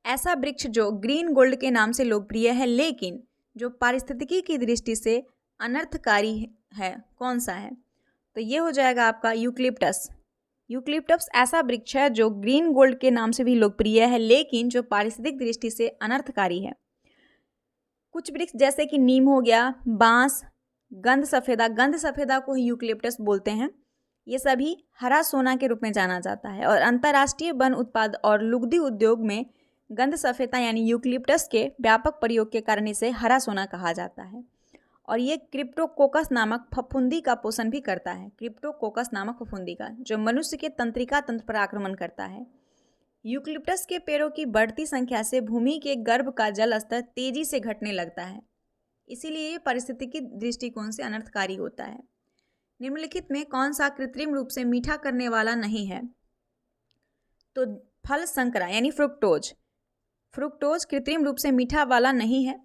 ऐसा वृक्ष जो ग्रीन गोल्ड के नाम से लोकप्रिय है लेकिन जो पारिस्थितिकी की दृष्टि से अनर्थकारी है, कौन सा है? तो ये हो जाएगा आपका यूकलिप्टस। यूकलिप्टस ऐसा वृक्ष है जो ग्रीन गोल्ड के नाम से भी लोकप्रिय है लेकिन जो पारिस्थितिक दृष्टि से अनर्थकारी है। कुछ वृक्ष जैसे कि नीम हो गया, बांस, गंध सफेदा को ही यूकलिप्टस बोलते हैं। ये सभी हरा सोना के रूप में जाना जाता है और अंतर्राष्ट्रीय वन उत्पाद और लुगदी उद्योग में गंध सफेदा यानी यूकलिप्टस के व्यापक प्रयोग के कारण इसे हरा सोना कहा जाता है। और ये क्रिप्टोकोकस नामक फफूंदी का पोषण भी करता है। क्रिप्टोकोकस नामक फफूंदी का, जो मनुष्य के तंत्रिका तंत्र पर आक्रमण करता है। यूकलिप्टस के पेड़ों की बढ़ती संख्या से भूमि के गर्भ का जल स्तर तेजी से घटने लगता है, इसीलिए ये पारिस्थितिकी दृष्टिकोण से अनर्थकारी होता है। निम्नलिखित में कौन सा कृत्रिम रूप से मीठा करने वाला नहीं है? तो फल संकरा यानी फ्रुक्टोज। फ्रुक्टोज कृत्रिम रूप से मीठा वाला नहीं है।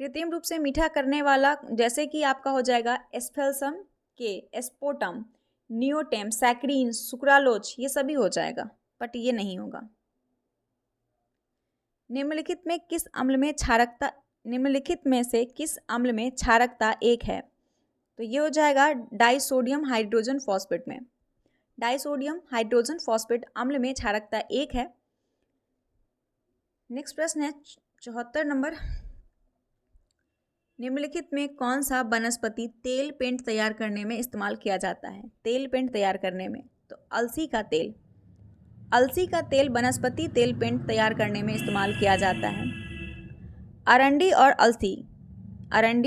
कृत्रिम रूप से मीठा करने वाला जैसे कि आपका हो जाएगा एस्फेल्सम के, एस्पोटम, नियोटेम, सैक्रीन, सुक्रालोज, ये सभी हो जाएगा, बट ये नहीं होगा। निम्नलिखित में से किस अम्ल में क्षारकता 1 है? तो ये हो जाएगा डाइसोडियम हाइड्रोजन फॉस्फेट में। डाइसोडियम हाइड्रोजन फॉस्फेट अम्ल में क्षारकता 1 है। नेक्स्ट प्रश्न है 74 नंबर। निम्नलिखित में कौन सा वनस्पति तेल पेंट तैयार करने में इस्तेमाल किया जाता है? तेल पेंट तैयार करने में तो अलसी का तेल। अलसी का तेल वनस्पति तेल पेंट तैयार करने में इस्तेमाल किया जाता है। अरंडी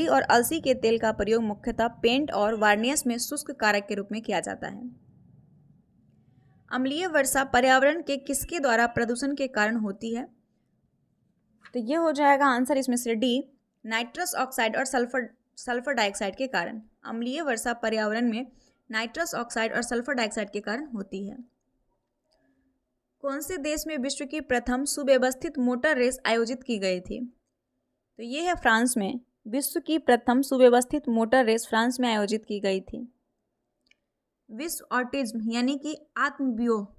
और अलसी के तेल का प्रयोग मुख्यतः पेंट और वार्निश में शुष्क कारक के रूप में किया जाता है। अम्लीय वर्षा पर्यावरण के किसके द्वारा प्रदूषण के कारण होती है? तो ये हो जाएगा आंसर इसमें से डी, नाइट्रस ऑक्साइड और सल्फर डाइऑक्साइड के कारण। अम्लीय वर्षा पर्यावरण में नाइट्रस ऑक्साइड और सल्फर डाइऑक्साइड के कारण होती है। कौन से देश में विश्व की प्रथम सुव्यवस्थित मोटर रेस आयोजित की गई थी? तो ये है फ्रांस में। विश्व की प्रथम सुव्यवस्थित मोटर रेस फ्रांस में आयोजित की गई थी। विश्व ऑटिज्म यानी कि आत्मवियोग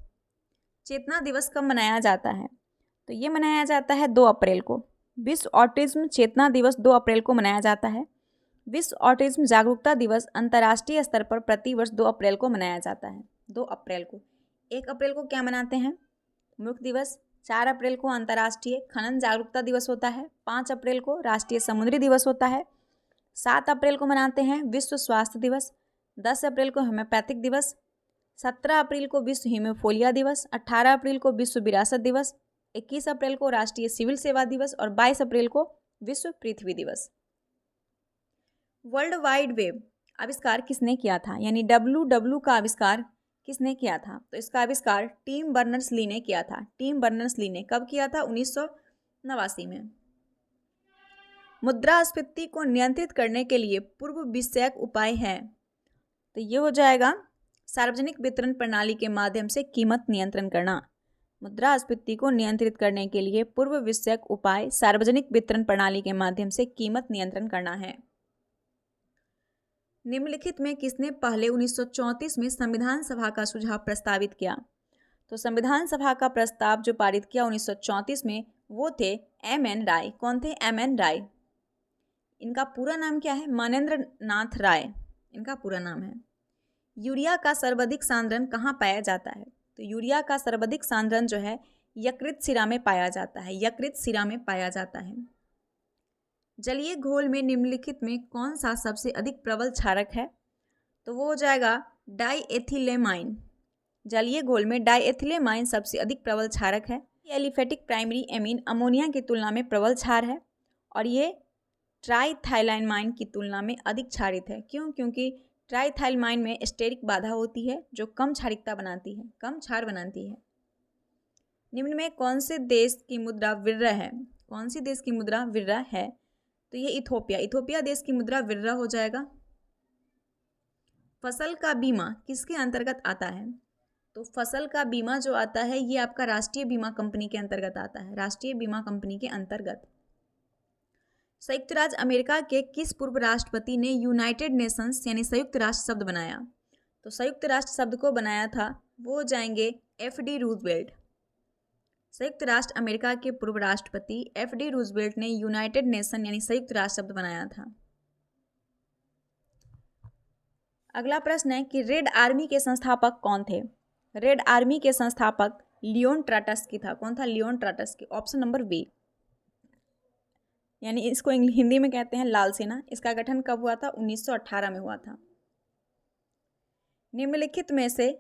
चेतना दिवस कब मनाया जाता है? तो ये मनाया जाता है 2 अप्रैल को। विश्व ऑटिज्म चेतना दिवस 2 अप्रैल को मनाया जाता है। विश्व ऑटिज्म जागरूकता दिवस अंतर्राष्ट्रीय स्तर पर प्रतिवर्ष 2 अप्रैल को मनाया जाता है। 2 अप्रैल को। 1 अप्रैल को क्या मनाते हैं? मूर्ख दिवस। 4 अप्रैल को अंतर्राष्ट्रीय खनन जागरूकता दिवस होता है। 5 अप्रैल को राष्ट्रीय समुद्री दिवस होता है। 7 अप्रैल को मनाते हैं विश्व स्वास्थ्य दिवस। 10 अप्रैल को होम्योपैथिक दिवस। 17 अप्रैल को विश्व हीमोफीलिया दिवस। 18 अप्रैल को विश्व विरासत दिवस। 21 अप्रैल को राष्ट्रीय सिविल सेवा दिवस और 22 अप्रैल को विश्व पृथ्वी दिवस। वर्ल्ड वाइड वेब आविष्कार किसने किया था? यानी WW का आविष्कार किसने किया था? तो इसका आविष्कार टिम बर्नर्स-ली ने किया था। टिम बर्नर्स-ली ने कब किया था? 1989 में। मुद्रास्फीति को नियंत्रित करने के लिए पूर्व विषयक उपाय है। तो ये हो जाएगा सार्वजनिक वितरण प्रणाली के माध्यम से कीमत नियंत्रण करना। मुद्रास्फीति को नियंत्रित करने के लिए पूर्व विषयक उपाय सार्वजनिक वितरण प्रणाली के माध्यम से कीमत नियंत्रण करना है। निम्नलिखित में किसने पहले 1934 में संविधान सभा का सुझाव प्रस्तावित किया? तो संविधान सभा का प्रस्ताव जो पारित किया 1934 में वो थे M.N. राय। कौन थे? M.N. राय। इनका पूरा नाम क्या है? मानेंद्र नाथ राय इनका पूरा नाम है। यूरिया का सर्वाधिक सांद्रण कहाँ पाया जाता है? तो यूरिया का सर्वाधिक सांद्रण जो है यकृत शिरा में पाया जाता है। यकृत शिरा में पाया जाता है। जलीय घोल में निम्नलिखित में कौन सा सबसे अधिक प्रबल क्षारक है? तो वो हो जाएगा डाईएथिलेमाइन। जलीय घोल में डाइएथिलेमाइन सबसे अधिक प्रबल क्षारक है। एलिफेटिक प्राइमरी एमीन अमोनिया की तुलना में प्रबल क्षार है और ये ट्राइथाइलामाइन की तुलना में अधिक क्षारित है। क्यों? क्योंकि ट्राइथाइलामाइन में स्टेरिक बाधा होती है जो कम क्षारिकता बनाती है, कम क्षार बनाती है। निम्न में कौन से देश की मुद्रा विर्र है? कौन सी देश की मुद्रा विर्र है? तो ये इथोपिया, इथोपिया देश की मुद्रा विर्र हो जाएगा। फसल का बीमा किसके अंतर्गत आता है? तो फसल का बीमा जो आता है ये आपका राष्ट्रीय बीमा कंपनी के अंतर्गत आता है, राष्ट्रीय बीमा कंपनी के अंतर्गत। संयुक्त राज्य अमेरिका के किस पूर्व राष्ट्रपति ने यूनाइटेड नेशंस यानी संयुक्त राष्ट्र शब्द बनाया? तो संयुक्त राष्ट्र शब्द को बनाया था वो हो जाएंगे एफ.डी. रूजवेल्ट। संयुक्त राष्ट्र अमेरिका के पूर्व राष्ट्रपति एफ.डी. रूजवेल्ट ने यूनाइटेड नेशन यानी संयुक्त राष्ट्र शब्द बनाया था। अगला प्रश्न है कि रेड आर्मी के संस्थापक कौन थे? रेड आर्मी के संस्थापक लियोन ट्राटस्की था। कौन था? लियोन ट्राटस्की। ऑप्शन नंबर बी, यानी इसको हिंदी में कहते हैं लाल सेना। इसका गठन कब हुआ था? 1918 में हुआ था। निम्नलिखित में से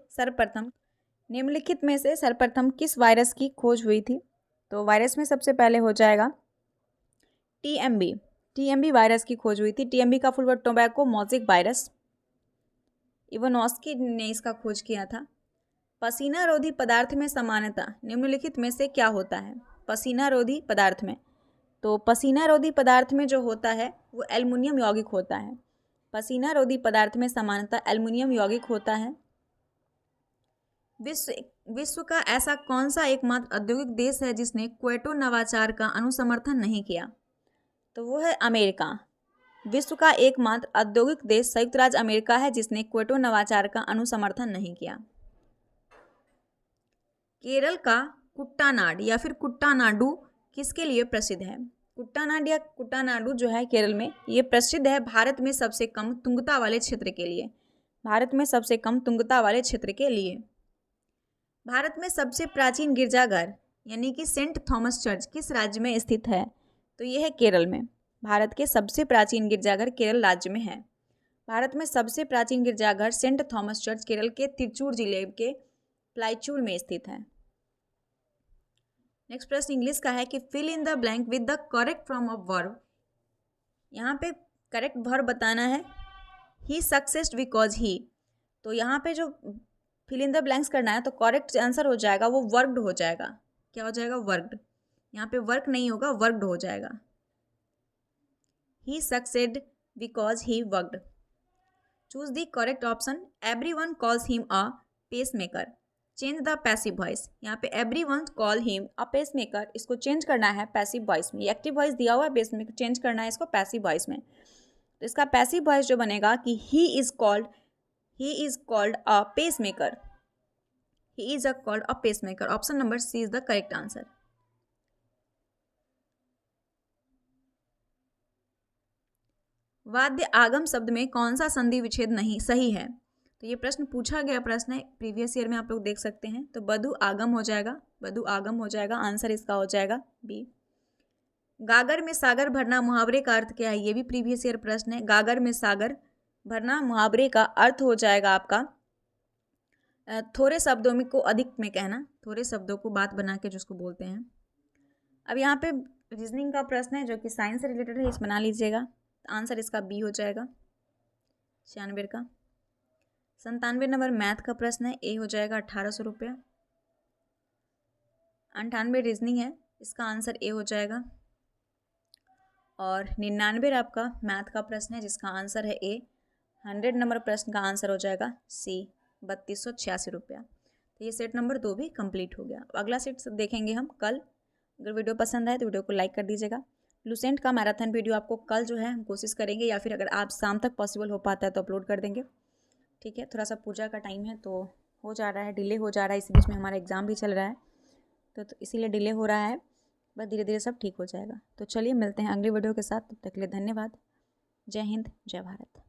सर्वप्रथम किस वायरस की खोज हुई थी? तो वायरस में सबसे पहले हो जाएगा टीएमबी वायरस की खोज हुई थी। टीएमबी का full word tobacco mosaic virus. Ivanovsky ने इसका खोज किया था। पसीना रोधी पदार्थ में समानता निम्नलिखित में से क्या होता है? पसीना रोधी पदार्थ में, तो पसीना रोधी पदार्थ में जो होता है वो एल्युमिनियम यौगिक होता है। पसीना रोधी पदार्थ में समानता एल्युमिनियम यौगिक होता है। विश्व का ऐसा कौन सा एकमात्र औद्योगिक देश है जिसने क्योटो नवाचार का अनुसमर्थन नहीं किया? तो वो है अमेरिका। विश्व का एकमात्र औद्योगिक देश संयुक्त राज्य अमेरिका है जिसने क्योटो नवाचार का अनुसमर्थन नहीं किया। केरल का कुट्टानाड या फिर कुट्टानाडु किसके लिए प्रसिद्ध है? कुट्टानाड या कुट्टानाडु जो है केरल में, ये प्रसिद्ध है भारत में सबसे कम तुंगता वाले क्षेत्र के लिए। भारत में सबसे कम तुंगता वाले क्षेत्र के लिए। भारत में सबसे प्राचीन गिरजाघर यानी कि सेंट थॉमस चर्च किस राज्य में स्थित है? तो ये है केरल में। भारत के सबसे प्राचीन गिरजाघर केरल राज्य में है। भारत में सबसे प्राचीन गिरजाघर सेंट थॉमस चर्च केरल के तिरचूर जिले के प्लाईचूर में स्थित है। नेक्स्ट प्रश्न इंग्लिश का है कि fill in the blank with the correct form of verb. यहाँ पे करेक्ट वर्ब बताना है। ही सक्सेस्ड बिकॉज ही, तो यहाँ पे जो फिल इन द ब्लैंक्स करना है तो करेक्ट आंसर हो जाएगा वो वर्कड हो जाएगा। क्या हो जाएगा? वर्कड। यहाँ पे वर्क नहीं होगा, वर्कड हो जाएगा। He succeed because he worked. Choose the correct option. Everyone calls him a pacemaker. Change the passive voice. यहाँ पे everyone call him a pacemaker, इसको चेंज करना है पैसिव वॉइस में। एक्टिव वॉइस दिया हुआ है, पेसमेकर चेंज करना है इसको पैसिव वॉइस में। तो इसका पैसिव वॉइस जो बनेगा कि he is called a pacemaker. He is called a pacemaker. Option number C is the correct answer. वाद्य आगम शब्द में कौन सा संधि विच्छेद नहीं सही है? तो ये प्रश्न पूछा गया प्रश्न है, प्रीवियस ईयर में आप लोग देख सकते हैं। तो बधु आगम हो जाएगा, बधु आगम हो जाएगा। आंसर इसका हो जाएगा बी। गागर में सागर भरना मुहावरे का अर्थ क्या है? ये भी प्रीवियस ईयर प्रश्न है। गागर में सागर भरना मुहावरे का अर्थ हो जाएगा आपका थोड़े शब्दों में को अधिक में कहना, थोड़े शब्दों को बात बना के जिसको बोलते हैं। अब यहाँ पे रीजनिंग का प्रश्न है जो कि साइंस से रिलेटेड है, इस बना लीजिएगा। आंसर इसका बी हो जाएगा 96 का। 97 नंबर मैथ का प्रश्न है, ए हो जाएगा 1800 रुपया। 98 रीजनिंग है, इसका आंसर ए हो जाएगा। और 99 आपका मैथ का प्रश्न है जिसका आंसर है ए। 100 नंबर प्रश्न का आंसर हो जाएगा सी 3286 रुपया। तो ये सेट नंबर 2 भी कंप्लीट हो गया। अगला सेट देखेंगे हम कल। अगर वीडियो पसंद आए तो वीडियो को लाइक कर दीजिएगा। लुसेंट का मैराथन वीडियो आपको कल जो है हम कोशिश करेंगे, या फिर अगर आप शाम तक पॉसिबल हो पाता है तो अपलोड कर देंगे। ठीक है, थोड़ा सा पूजा का टाइम है तो हो जा रहा है, डिले हो जा रहा है। इस बीच में हमारा एग्ज़ाम भी चल रहा है तो इसीलिए डिले हो रहा है, बस धीरे धीरे सब ठीक हो जाएगा। तो चलिए मिलते हैं अगली वीडियो के साथ, तब तक के लिए धन्यवाद। जय हिंद, जय भारत।